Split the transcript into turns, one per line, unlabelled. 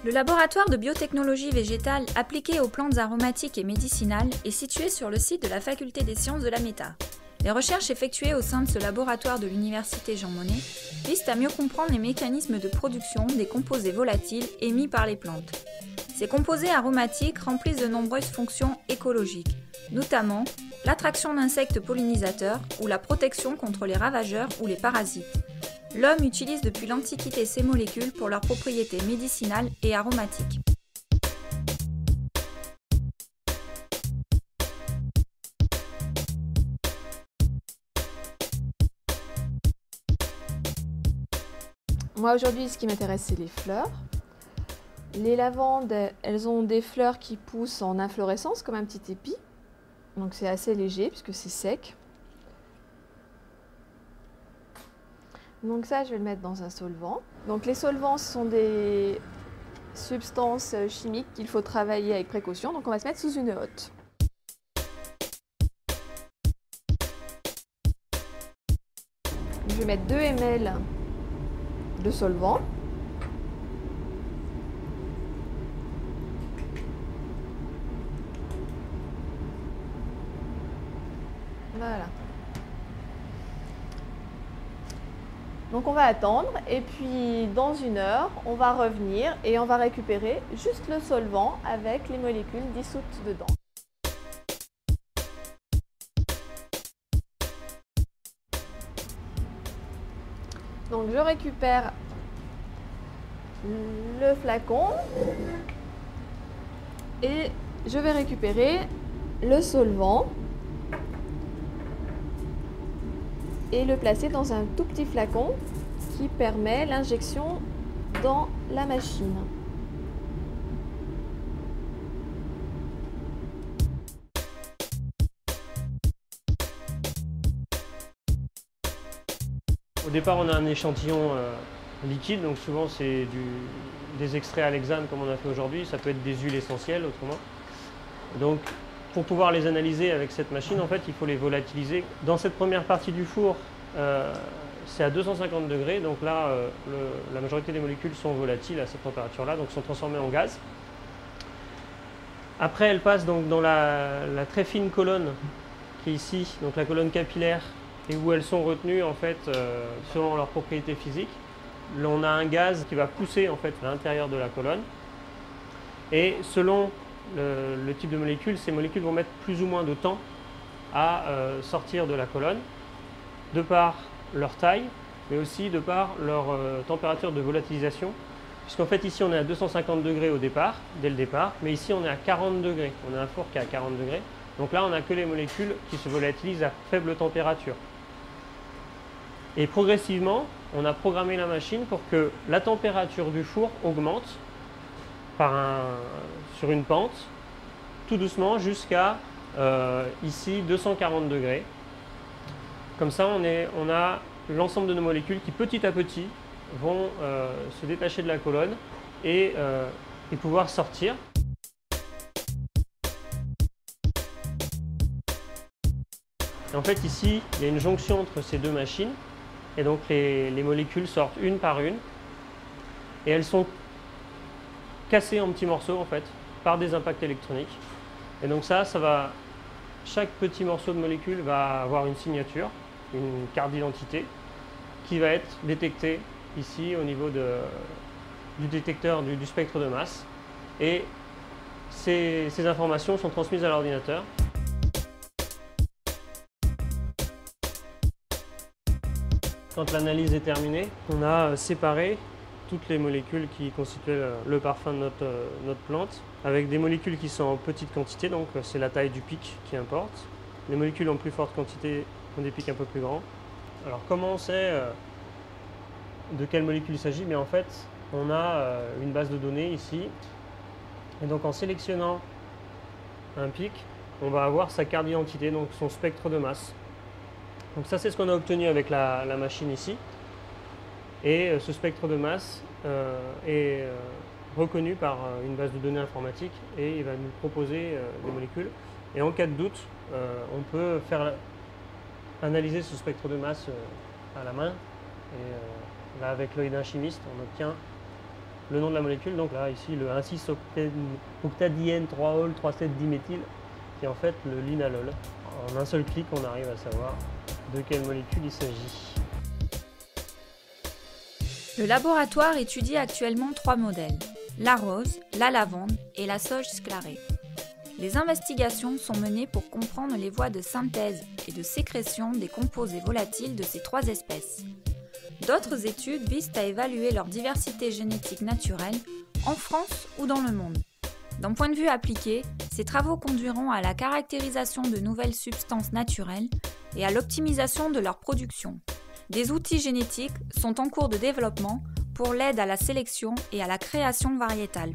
Le laboratoire de biotechnologie végétale appliquée aux plantes aromatiques et médicinales est situé sur le site de la Faculté des sciences de la Méta. Les recherches effectuées au sein de ce laboratoire de l'Université Jean Monnet visent à mieux comprendre les mécanismes de production des composés volatiles émis par les plantes. Ces composés aromatiques remplissent de nombreuses fonctions écologiques, notamment l'attraction d'insectes pollinisateurs ou la protection contre les ravageurs ou les parasites. L'homme utilise depuis l'Antiquité ces molécules pour leurs propriétés médicinales et aromatiques.
Moi aujourd'hui, ce qui m'intéresse, c'est les fleurs. Les lavandes, elles ont des fleurs qui poussent en inflorescence comme un petit épi. Donc c'est assez léger puisque c'est sec. Donc ça, je vais le mettre dans un solvant. Donc les solvants, ce sont des substances chimiques qu'il faut travailler avec précaution. Donc on va se mettre sous une hotte. Je vais mettre 2 ml de solvant. Voilà. Donc on va attendre et puis dans 1 heure, on va revenir et on va récupérer juste le solvant avec les molécules dissoutes dedans. Donc je récupère le flacon et je vais récupérer le solvant et le placer dans un tout petit flacon qui permet l'injection dans la machine.
Au départ, on a un échantillon liquide, donc souvent c'est des extraits à l'hexane comme on a fait aujourd'hui, ça peut être des huiles essentielles autrement. Donc pour pouvoir les analyser avec cette machine, en fait, il faut les volatiliser. Dans cette première partie du four, c'est à 250 degrés, donc là, la majorité des molécules sont volatiles à cette température-là, donc sont transformées en gaz. Après, elles passent donc dans la très fine colonne qui est ici, donc la colonne capillaire, et où elles sont retenues en fait selon leurs propriétés physiques. Là, on a un gaz qui va pousser en fait à l'intérieur de la colonne, et selon le type de molécule, ces molécules vont mettre plus ou moins de temps à sortir de la colonne, de par leur taille, mais aussi de par leur température de volatilisation. Puisqu'en fait ici on est à 250 degrés au départ, dès le départ, mais ici on est à 40 degrés. On a un four qui est à 40 degrés. Donc là on n'a que les molécules qui se volatilisent à faible température. Et progressivement, on a programmé la machine pour que la température du four augmente sur une pente, tout doucement jusqu'à ici 240 degrés. Comme ça, on a l'ensemble de nos molécules qui petit à petit vont se détacher de la colonne et pouvoir sortir. Et en fait, ici, il y a une jonction entre ces deux machines. Et donc, les molécules sortent une par une. Et elles sont cassées en petits morceaux, en fait, par des impacts électroniques. Et donc chaque petit morceau de molécule va avoir une signature, une carte d'identité, qui va être détectée ici au niveau du détecteur du spectre de masse. Et ces informations sont transmises à l'ordinateur. Quand l'analyse est terminée, on a séparé toutes les molécules qui constituaient le parfum de notre plante, avec des molécules qui sont en petite quantité, donc c'est la taille du pic qui importe. Les molécules en plus forte quantité ont des pics un peu plus grands. Alors comment on sait de quelle molécule il s'agit? Mais en fait, on a une base de données ici, et donc en sélectionnant un pic, on va avoir sa carte d'identité, donc son spectre de masse. Donc ça, c'est ce qu'on a obtenu avec la machine ici. Et ce spectre de masse est reconnu par une base de données informatique et il va nous proposer des molécules. Et en cas de doute, on peut analyser ce spectre de masse à la main. Et là, avec l'œil d'un chimiste, on obtient le nom de la molécule, donc là ici le 1,6-octadiène 3-ol 3,7-diméthyl, qui est en fait le linalol. En un seul clic, on arrive à savoir de quelle molécule il s'agit.
Le laboratoire étudie actuellement 3 modèles, la rose, la lavande et la sauge sclarée. Les investigations sont menées pour comprendre les voies de synthèse et de sécrétion des composés volatiles de ces 3 espèces. D'autres études visent à évaluer leur diversité génétique naturelle en France ou dans le monde. D'un point de vue appliqué, ces travaux conduiront à la caractérisation de nouvelles substances naturelles et à l'optimisation de leur production. Des outils génétiques sont en cours de développement pour l'aide à la sélection et à la création variétale.